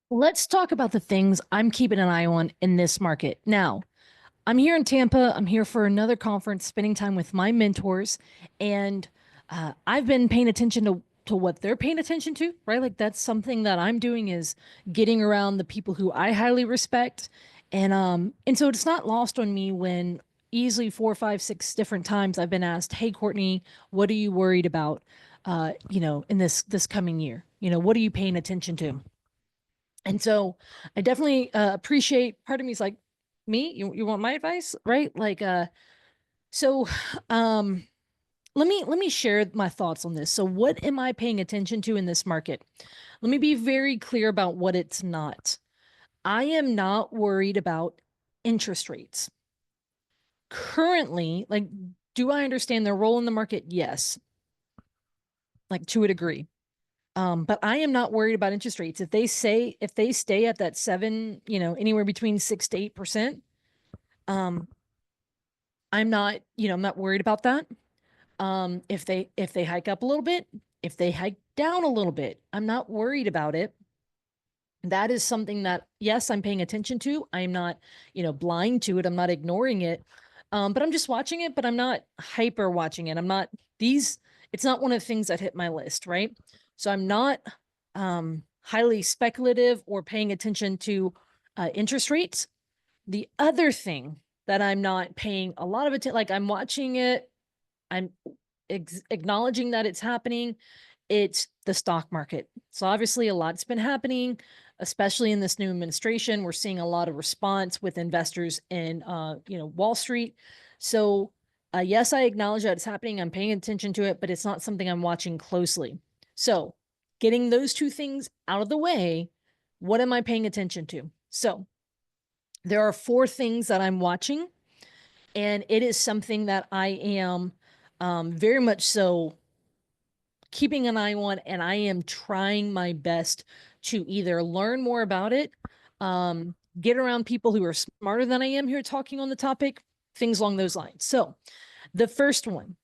Let's talk about the things I'm keeping an eye on in this market. Now, I'm here in Tampa. I'm here for another conference, spending time with my mentors, and I've been paying attention to what they're paying attention to, right? Like that's something that I'm doing is getting around the people who I highly respect, and so it's not lost on me when easily four, five, six different times I've been asked, "Hey, Courtney, what are you worried about? In this coming year? What are you paying attention to?" And so I definitely appreciate part of me is like, me, you want my advice, right? So um let me share my thoughts on this. So what am I paying attention to in this market? Let me be very clear about what it's not. I am not worried about interest rates. Currently, like, do I understand their role in the market? Yes, like to a degree. But I am not worried about interest rates. If they stay at that seven, anywhere between 6 to 8%, um, I'm not worried about that. If they hike up a little bit, if they hike down a little bit, I'm not worried about it. That is something that, yes, I'm paying attention to. I'm not, blind to it. I'm not ignoring it. But I'm just watching it, but I'm not hyper watching it. It's not one of the things that hit my list, right? So I'm not highly speculative or paying attention to interest rates. The other thing that I'm not paying a lot of attention, like I'm watching it, I'm acknowledging that it's happening. It's the stock market. So obviously a lot's been happening, especially in this new administration. We're seeing a lot of response with investors in Wall Street. So yes, I acknowledge that it's happening. I'm paying attention to it, but it's not something I'm watching closely. So getting those two things out of the way, what am I paying attention to? So there are four things that I'm watching, and it is something that I am very much so keeping an eye on, and I am trying my best to either learn more about it, get around people who are smarter than I am here talking on the topic, things along those lines. So, the first one,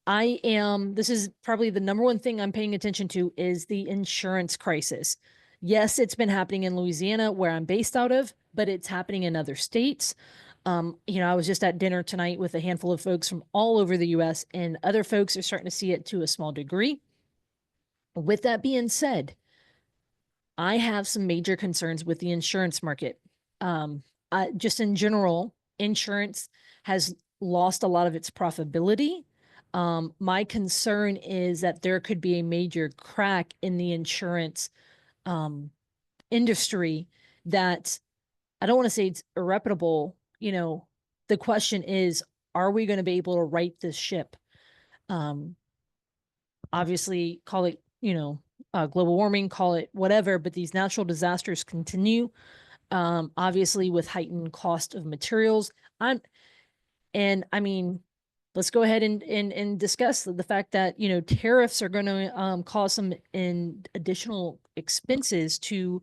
this is probably the number one thing I'm paying attention to is the insurance crisis. Yes, it's been happening in Louisiana, where I'm based out of, but it's happening in other states. I was just at dinner tonight with a handful of folks from all over the US, and other folks are starting to see it to a small degree. With that being said, I have some major concerns with the insurance market. Just in general, insurance has lost a lot of its profitability. My concern is that there could be a major crack in the insurance um, industry that I don't want to say it's irreparable. The question is, are we going to be able to right this ship? Um, Obviously, call it, global warming, call it whatever, but these natural disasters continue. Obviously, with heightened cost of materials. I'm, and I mean, let's go ahead and discuss the fact that, tariffs are going to cause some additional expenses to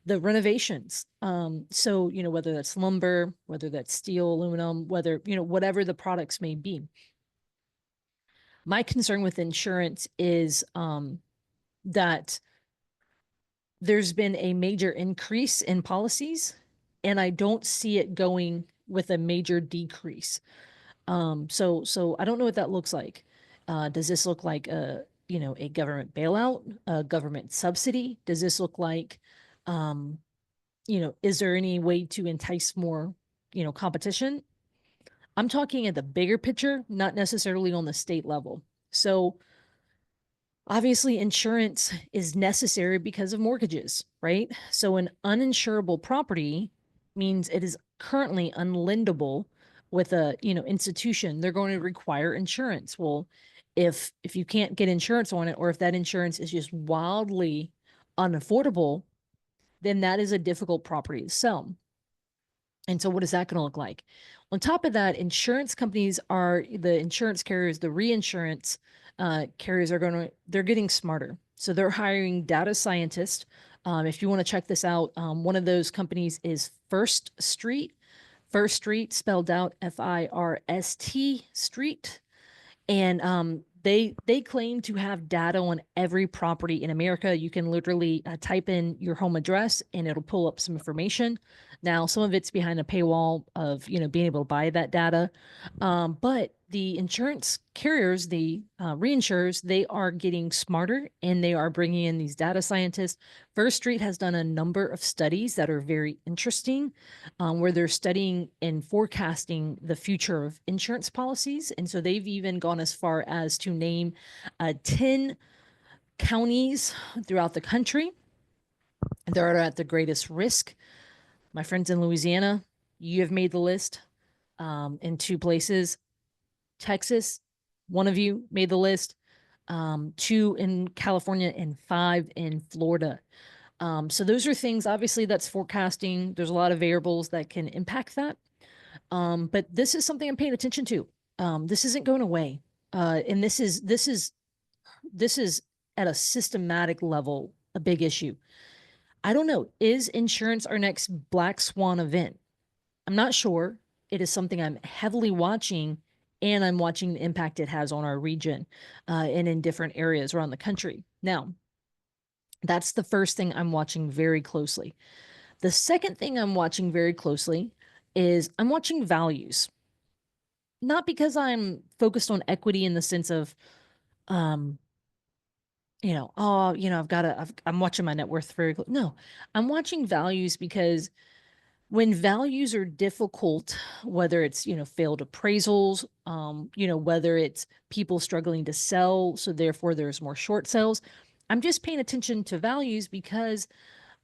the renovations. So, whether that's lumber, whether that's steel, aluminum, whether, whatever the products may be. My concern with insurance is that there's been a major increase in policies, and I don't see it going with a major decrease. So I don't know what that looks like. Does this look like a government bailout, a government subsidy? Does this look like, um, is there any way to entice more, competition? I'm talking at the bigger picture, not necessarily on the state level. So obviously, insurance is necessary because of mortgages, right? So an uninsurable property means it is currently unlendable with a, institution. They're going to require insurance. Well, if you can't get insurance on it, or if that insurance is just wildly unaffordable, then that is a difficult property to sell. And so what is that going to look like? On top of that, insurance companies are the insurance carriers, the reinsurance carriers they're getting smarter. So they're hiring data scientists. If you want to check this out, one of those companies is First Street. First Street spelled out First Street. And They claim to have data on every property in America. You can literally type in your home address and it'll pull up some information. Now, some of it's behind a paywall of, being able to buy that data. But the insurance carriers, the reinsurers, they are getting smarter and they are bringing in these data scientists. First Street has done a number of studies that are very interesting, where they're studying and forecasting the future of insurance policies. And so they've even gone as far as to name 10 counties throughout the country that are at the greatest risk. My friends in Louisiana, you have made the list in 2 places. Texas, one of you made the list. 2 in California and 5 in Florida. So those are things, obviously, that's forecasting. There's a lot of variables that can impact that. But this is something I'm paying attention to. This isn't going away. And this is at a systematic level, a big issue. I don't know. Is insurance our next black swan event? I'm not sure. It is something I'm heavily watching, and I'm watching the impact it has on our region and in different areas around the country. Now, that's the first thing I'm watching very closely. The second thing I'm watching very closely is I'm watching values. Not because I'm focused on equity in the sense of, um, I'm watching my net worth very close. No, I'm watching values because when values are difficult, whether it's, failed appraisals, whether it's people struggling to sell, so therefore there's more short sales, I'm just paying attention to values because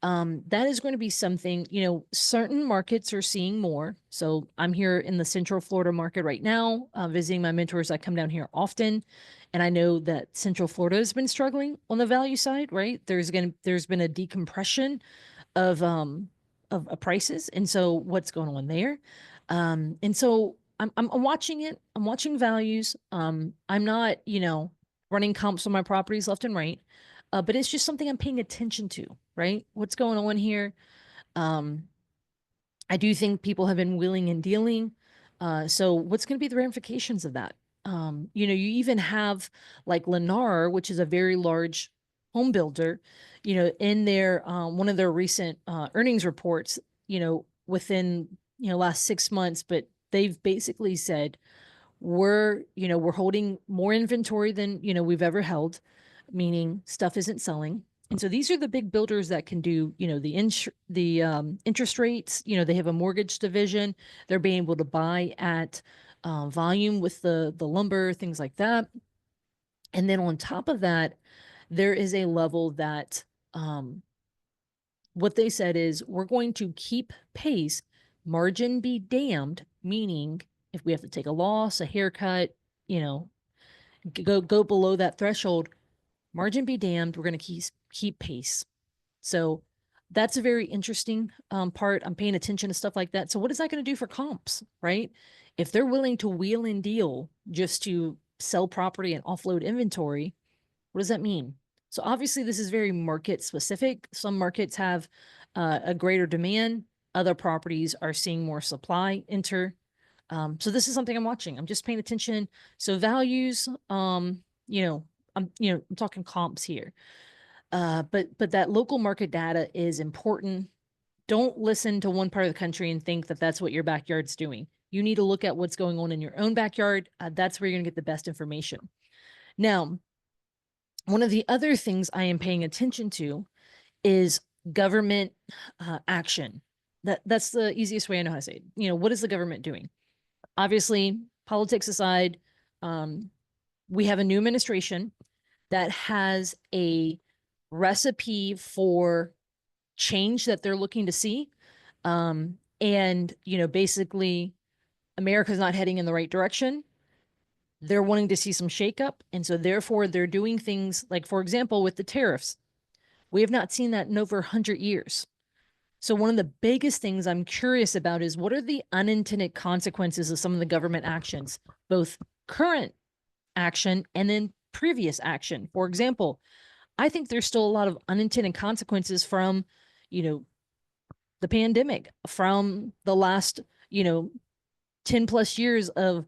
that is going to be something, certain markets are seeing more. So I'm here in the Central Florida market right now, visiting my mentors. I come down here often, and I know that Central Florida has been struggling on the value side, right? There's been a decompression of prices, and so what's going on there? And so I'm watching it. I'm watching values. I'm not, running comps on my properties left and right. But it's just something I'm paying attention to, right? What's going on here? Um, I do think people have been wheeling and dealing. So what's going to be the ramifications of that? You even have like Lennar, which is a very large home builder, in their one of their recent earnings reports, within last 6 months, but they've basically said we're holding more inventory than, we've ever held, meaning stuff isn't selling. And so these are the big builders that can do, the interest rates, they have a mortgage division. They're being able to buy at volume with the lumber, things like that. And then on top of that, there is a level that what they said is we're going to keep pace, margin be damned, meaning if we have to take a loss, a haircut, you know, go below that threshold, margin be damned, we're going to keep pace. So that's a very interesting part. I'm paying attention to stuff like that. So what is that going to do for comps, right? If they're willing to wheel and deal just to sell property and offload inventory, what does that mean? So obviously this is very market specific. Some markets have a greater demand. Other properties are seeing more supply enter. So this is something I'm watching. I'm just paying attention. So values, I'm talking comps here. But that local market data is important. Don't listen to one part of the country and think that that's what your backyard's doing. You need to look at what's going on in your own backyard. That's where you're going to get the best information. Now, one of the other things I am paying attention to is government action. That's the easiest way I know how to say it. What is the government doing? Obviously, politics aside, we have a new administration that has a recipe for change that they're looking to see. And, basically, America's not heading in the right direction. They're wanting to see some shakeup. And so, therefore, they're doing things like, for example, with the tariffs. We have not seen that in over 100 years. So one of the biggest things I'm curious about is what are the unintended consequences of some of the government actions, both current action and then previous action. For example, I think there's still a lot of unintended consequences from, the pandemic, from the last, 10 plus years of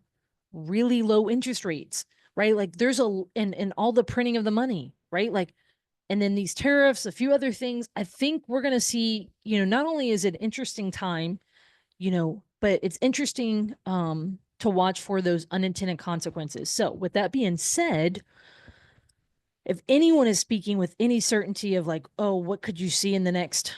really low interest rates. right? Like there's and all the printing of the money, right? Like, and then these tariffs, a few other things. I think we're going to see, not only is it interesting time, but it's interesting to watch for those unintended consequences. So with that being said, if anyone is speaking with any certainty of like, oh, what could you see in the next,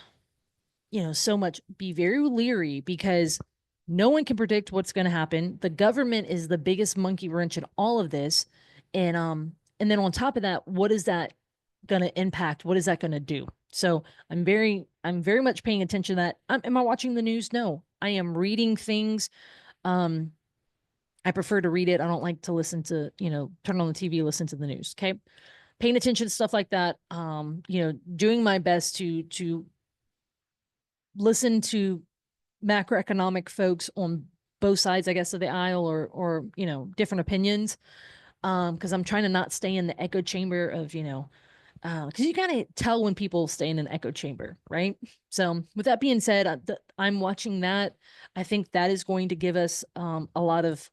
so much, be very leery because no one can predict what's going to happen. The government is the biggest monkey wrench in all of this. And then on top of that, what is that going to impact? What is that going to do? So I'm very much paying attention to that. Am I watching the news? No, I am reading things. Um, I prefer to read it. I don't like to listen to, turn on the TV, listen to the news. Okay. Paying attention to stuff like that. Doing my best to listen to macroeconomic folks on both sides, I guess, of the aisle or, different opinions. Because I'm trying to not stay in the echo chamber of, because you kind of tell when people stay in an echo chamber, right? So with that being said, I'm watching that. I think that is going to give us a lot of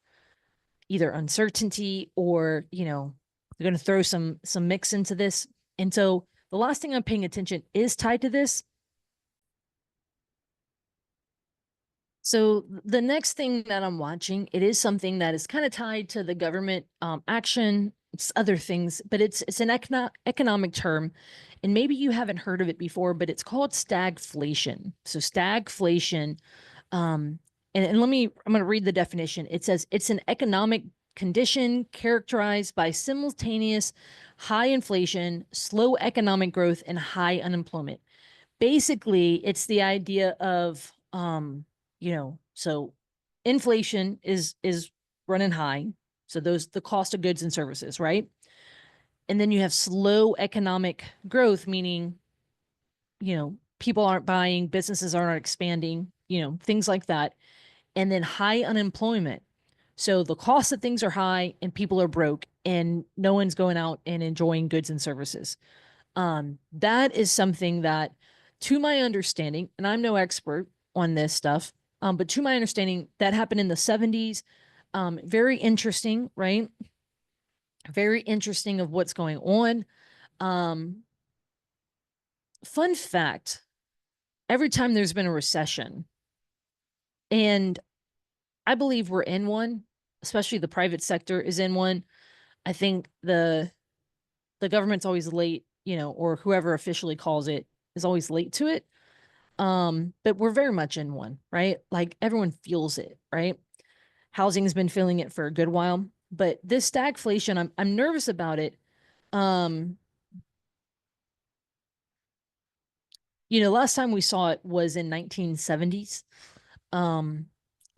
either uncertainty or, they're going to throw some mix into this. And so the last thing I'm paying attention is tied to this. So the next thing that I'm watching, it is something that is kind of tied to the government action. It's other things, but it's an economic term, and maybe you haven't heard of it before, but it's called stagflation. So stagflation, um, and I'm going to read the definition. It says it's an economic condition characterized by simultaneous high inflation, slow economic growth, and high unemployment. Basically, it's the idea of so inflation is running high. So those the cost of goods and services, right? And then you have slow economic growth, meaning, people aren't buying, businesses aren't expanding, things like that. And then high unemployment. So the cost of things are high and people are broke and no one's going out and enjoying goods and services. That is something that, to my understanding, and I'm no expert on this stuff, but to my understanding, that happened in the 70s. Very interesting, right? Very interesting of what's going on. Um, Fun fact, every time there's been a recession, and I believe we're in one, especially the private sector is in one. I think the government's always late, or whoever officially calls it is always late to it. But we're very much in one, right? Like everyone feels it, right? Housing's been feeling it for a good while, but this stagflation, I'm nervous about it. Um, Last time we saw it was in 1970s. Um,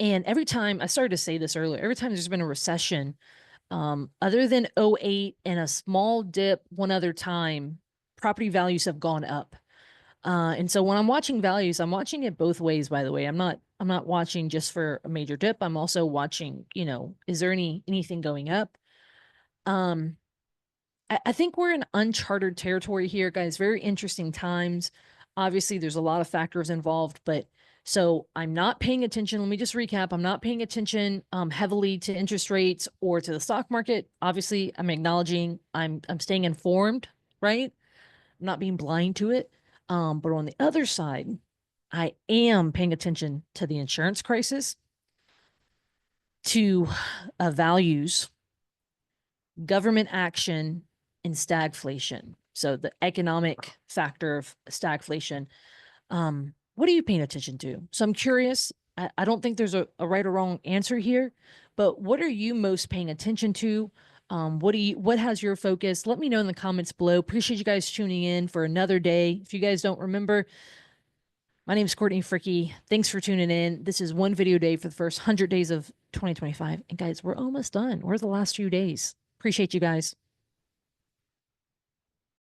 and every time I started to say this earlier, every time there's been a recession, other than '08 and a small dip one other time, property values have gone up. And so when I'm watching values, I'm watching it both ways, by the way. I'm not watching just for a major dip. I'm also watching, is there anything going up? Um, I think we're in uncharted territory here, guys. Very interesting times. Obviously, there's a lot of factors involved, but so I'm not paying attention. Let me just recap. I'm not paying attention heavily to interest rates or to the stock market. Obviously, I'm acknowledging I'm staying informed, right? I'm not being blind to it. But on the other side, I am paying attention to the insurance crisis, to values, government action, and stagflation. So the economic factor of stagflation. What are you paying attention to? So I'm curious. I don't think there's a right or wrong answer here, but what are you most paying attention to? What has your focus? Let me know in the comments below. Appreciate you guys tuning in for another day. If you guys don't remember, my name is Courtney Fricky. Thanks for tuning in. This is one video a day for the first 100 days of 2025. And guys, we're almost done. We're the last few days. Appreciate you guys.